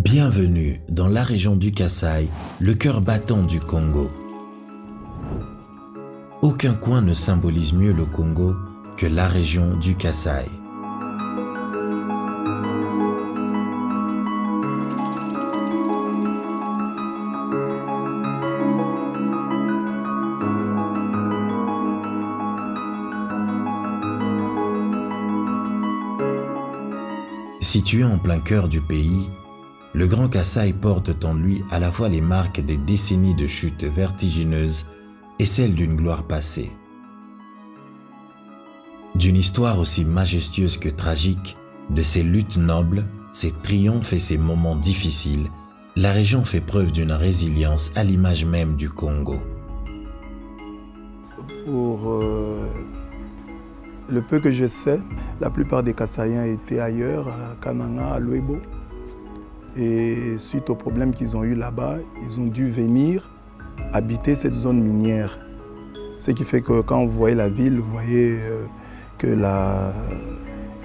Bienvenue dans la région du Kasaï, le cœur battant du Congo. Aucun coin ne symbolise mieux le Congo que la région du Kasaï. Situé en plein cœur du pays, le Grand Kasaï porte en lui à la fois les marques des décennies de chutes vertigineuses et celles d'une gloire passée. D'une histoire aussi majestueuse que tragique, de ses luttes nobles, ses triomphes et ses moments difficiles, la région fait preuve d'une résilience à l'image même du Congo. Pour le peu que je sais, la plupart des Kasaïens étaient ailleurs, à Kananga, à Luebo. Et suite aux problèmes qu'ils ont eu là-bas, ils ont dû venir habiter cette zone minière. Ce qui fait que quand vous voyez la ville, vous voyez que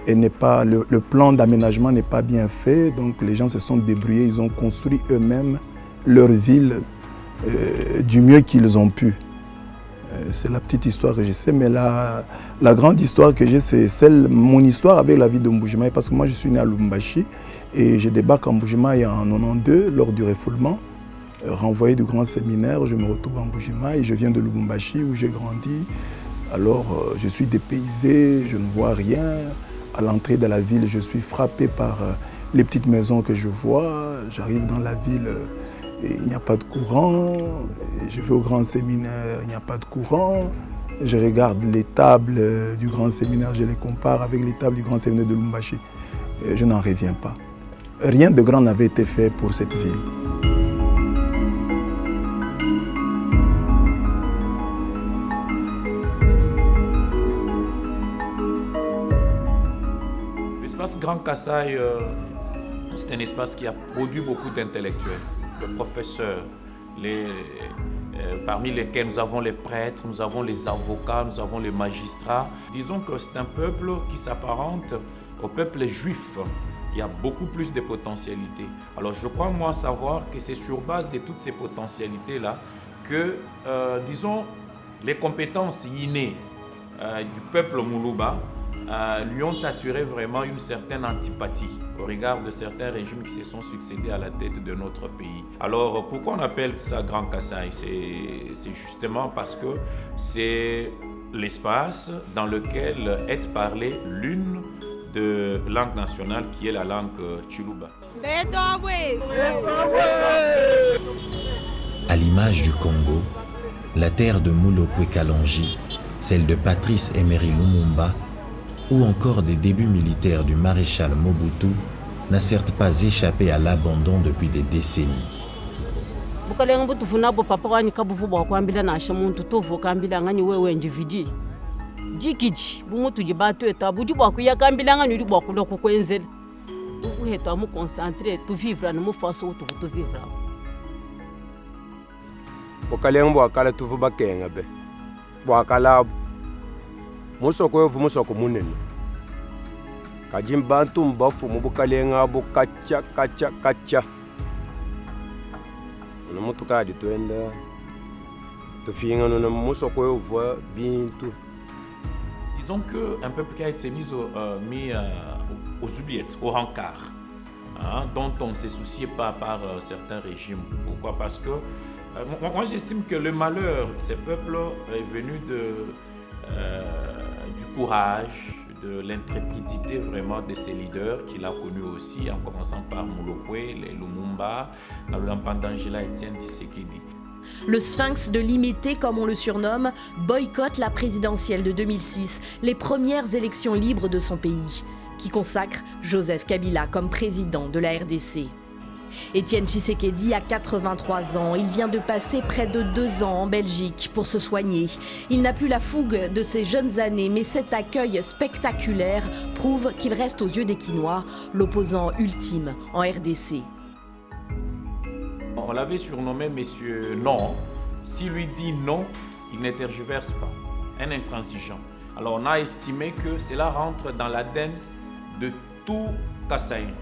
le plan d'aménagement n'est pas bien fait. Donc les gens se sont débrouillés, ils ont construit eux-mêmes leur ville du mieux qu'ils ont pu. C'est la petite histoire que je sais, mais la grande histoire que j'ai, c'est mon histoire avec la ville de Mbujimayi, parce que moi je suis né à Lubumbashi et je débarque en Mbujimayi en 92 lors du refoulement. Renvoyé du grand séminaire, je me retrouve en Mbujimayi, je viens de Lubumbashi où j'ai grandi. Alors je suis dépaysé, je ne vois rien. À l'entrée de la ville, je suis frappé par les petites maisons que je vois. J'arrive dans la ville. Et il n'y a pas de courant, je vais au grand séminaire, il n'y a pas de courant. Je regarde les tables du grand séminaire, je les compare avec les tables du grand séminaire de Lubumbashi. Je n'en reviens pas. Rien de grand n'avait été fait pour cette ville. L'espace Grand Kasaï, c'est un espace qui a produit beaucoup d'intellectuels, de professeurs, parmi lesquels nous avons les prêtres, nous avons les avocats, nous avons les magistrats. Disons que c'est un peuple qui s'apparente au peuple juif. Il y a beaucoup plus de potentialités. Alors je crois moi savoir que c'est sur base de toutes ces potentialités-là que, disons, les compétences innées du peuple Muluba lui ont attiré vraiment une certaine antipathie au regard de certains régimes qui se sont succédés à la tête de notre pays. Alors pourquoi on appelle ça Grand Kasaï? C'est justement parce que c'est l'espace dans lequel est parlée l'une de langues nationales qui est la langue Tshiluba. À l'image du Congo, la terre de Mulopwe Kalonji, celle de Patrice Emery Lumumba, ou encore des débuts militaires du maréchal Mobutu, n'a certes pas échappé à l'abandon depuis des décennies. Musoko munene kajimbantu mbafu mubukalenga bukacha kacha no mutuka di twenda tufinga no musoko yova bintu. Disons qu'un peuple qui a été mis aux oubliettes, au rencard, dont on ne se souciait pas par certains régimes. Pourquoi? Parce que moi j'estime que le malheur de ces peuples est venu du courage, de l'intrépidité vraiment de ses leaders qu'il a connus aussi, en commençant par Mulopwe, les Lumumba, Pandangela et Etienne Tshisekedi. Le Sphinx de l'imité, comme on le surnomme, boycotte la présidentielle de 2006, les premières élections libres de son pays, qui consacre Joseph Kabila comme président de la RDC. Etienne Tshisekedi a 83 ans. Il vient de passer près de 2 ans en Belgique pour se soigner. Il n'a plus la fougue de ses jeunes années, mais cet accueil spectaculaire prouve qu'il reste aux yeux des Kinois l'opposant ultime en RDC. On l'avait surnommé Monsieur Non. S'il lui dit non, il ne tergiverse pas. Un intransigeant. Alors on a estimé que cela rentre dans l'ADN de tout Kasaïen.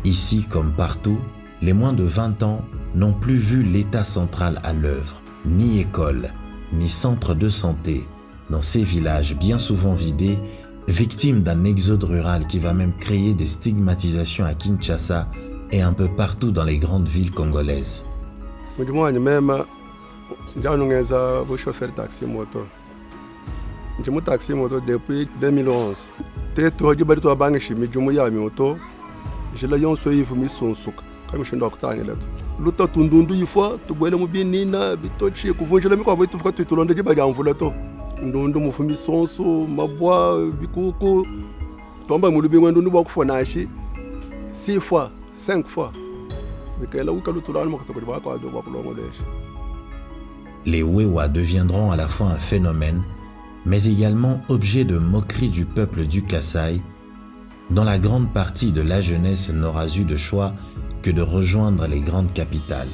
Ici comme partout, les moins de 20 ans n'ont plus vu l'État central à l'œuvre, ni école, ni centre de santé, dans ces villages bien souvent vidés, victimes d'un exode rural qui va même créer des stigmatisations à Kinshasa et un peu partout dans les grandes villes congolaises. J'ai chauffeur taxi moto. J'ai taxi moto depuis 2011. J'ai comme je suis docteur, luta tundundu ifwa tubwele mubinina bitochi kuvunjela mikwa bwetu fuka tutulonde jibaga mvula to ndundu mufumi sonso mabwa bikuku tomba mulubi ngwendu ndu bakufonashi 6 fois 5 fois bikela ukalutulana makatokoli bakwa do bakulongolesha. Les Wewa deviendront à la fois un phénomène, mais également objet de moquerie du peuple du Kasaï, dont la grande partie de la jeunesse n'aura eu de choix que de rejoindre les grandes capitales.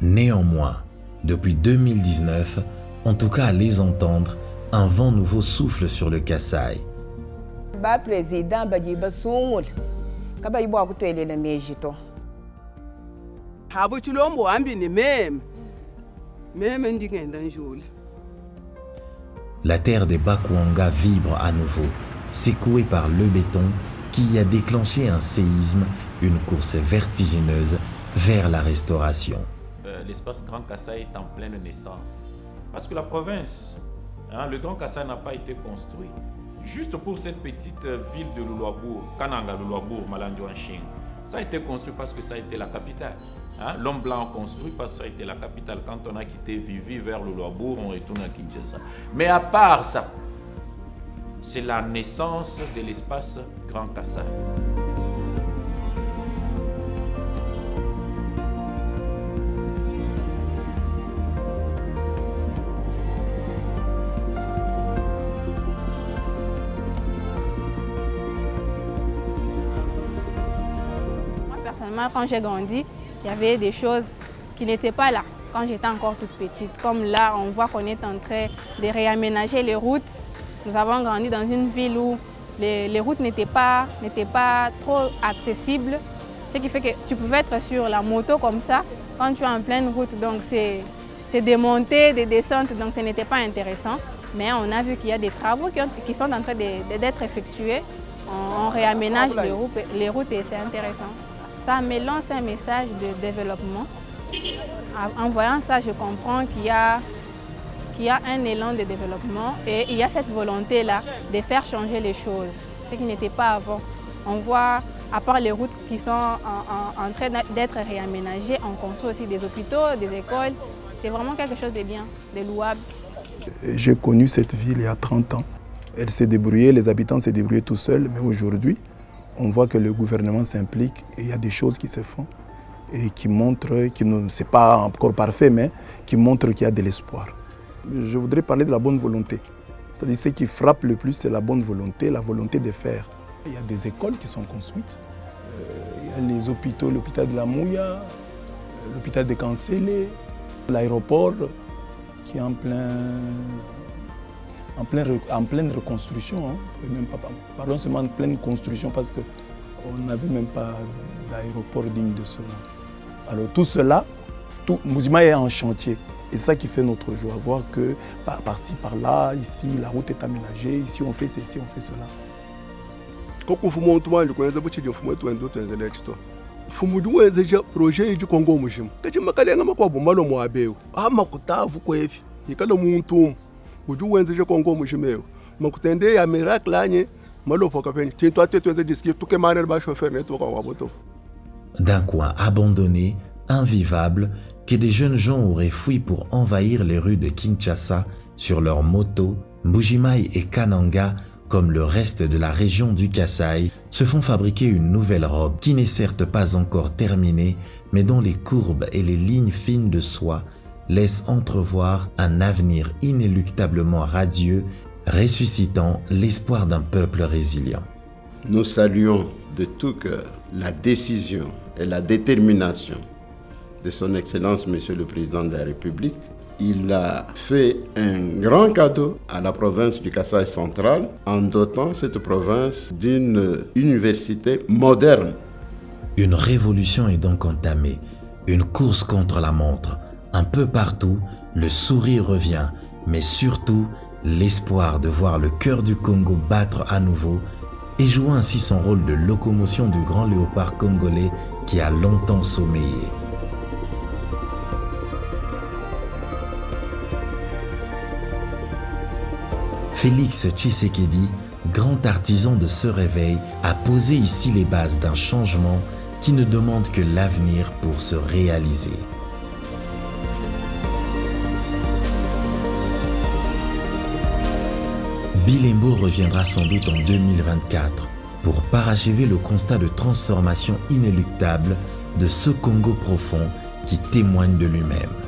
Néanmoins, depuis 2019, en tout cas à les entendre, un vent nouveau souffle sur le Kasaï. Président La terre des Bakwanga vibre à nouveau, secouée par le béton qui a déclenché un séisme, une course vertigineuse vers la restauration. L'espace Grand Kasaï est en pleine naissance. Parce que la province, le Grand Kasaï n'a pas été construit. Juste pour cette petite ville de Luluabour, Kananga Luluabour, Malandiouanching, ça a été construit parce que ça a été la capitale. L'homme blanc a construit parce que ça a été la capitale. Quand on a quitté Vivi vers Luluabour, on retourne à Kinshasa. Mais à part ça, c'est la naissance de l'espace Grand Kasaï. Quand j'ai grandi, il y avait des choses qui n'étaient pas là quand j'étais encore toute petite. Comme là, on voit qu'on est en train de réaménager les routes. Nous avons grandi dans une ville où les routes n'étaient pas trop accessibles. Ce qui fait que tu pouvais être sur la moto comme ça quand tu es en pleine route. Donc c'est des montées, des descentes, donc ce n'était pas intéressant. Mais on a vu qu'il y a des travaux qui sont en train d'être effectués. On réaménage les routes et c'est intéressant. Ça me lance un message de développement. En voyant ça, je comprends qu'il y a un élan de développement et il y a cette volonté-là de faire changer les choses, ce qui n'était pas avant. On voit, à part les routes qui sont en train d'être réaménagées, on construit aussi des hôpitaux, des écoles. C'est vraiment quelque chose de bien, de louable. J'ai connu cette ville il y a 30 ans. Elle s'est débrouillée, les habitants s'est débrouillés tout seuls, mais aujourd'hui, on voit que le gouvernement s'implique et il y a des choses qui se font et qui montrent, c'est pas encore parfait, mais qui montrent qu'il y a de l'espoir. Je voudrais parler de la bonne volonté. C'est-à-dire ce qui frappe le plus, c'est la bonne volonté, la volonté de faire. Il y a des écoles qui sont construites, il y a les hôpitaux, l'hôpital de la Mouya, l'hôpital de Kansele, l'aéroport qui est en pleine reconstruction, même pas, pardon, seulement en pleine construction parce qu'on n'avait même pas d'aéroport digne de ce nom. Alors tout cela, Mbujimai est en chantier. Et c'est ça qui fait notre joie, voir que par-ci, par-là, ici, la route est aménagée, ici on fait ceci, on fait cela. Projet du Congo mujim. Kaji makalenga makwabo malo mwabeu. Makutavu kwevi. Yikala muntu. Uju wenze Congo mujimeo. Makutende ya miracle anye malo foka pen. Tinto atetweze diski tuke manel ba chauffeur netoko waboto. D'un coin abandonné, invivable, que des jeunes gens auraient fui pour envahir les rues de Kinshasa sur leurs motos, Mbujimai et Kananga, comme le reste de la région du Kasaï, se font fabriquer une nouvelle robe qui n'est certes pas encore terminée, mais dont les courbes et les lignes fines de soie laissent entrevoir un avenir inéluctablement radieux, ressuscitant l'espoir d'un peuple résilient. Nous saluons de tout cœur la décision et la détermination de son Excellence Monsieur le Président de la République il a fait un grand cadeau à la province du Kasaï central en dotant cette province d'une université moderne. Une révolution est donc entamée, une course contre la montre. Un peu partout, le sourire revient, mais surtout l'espoir de voir le cœur du Congo battre à nouveau et jouer ainsi son rôle de locomotion du grand léopard congolais qui a longtemps sommeillé. Félix Tshisekedi, grand artisan de ce réveil, a posé ici les bases d'un changement qui ne demande que l'avenir pour se réaliser. Bilembo reviendra sans doute en 2024 pour parachever le constat de transformation inéluctable de ce Congo profond qui témoigne de lui-même.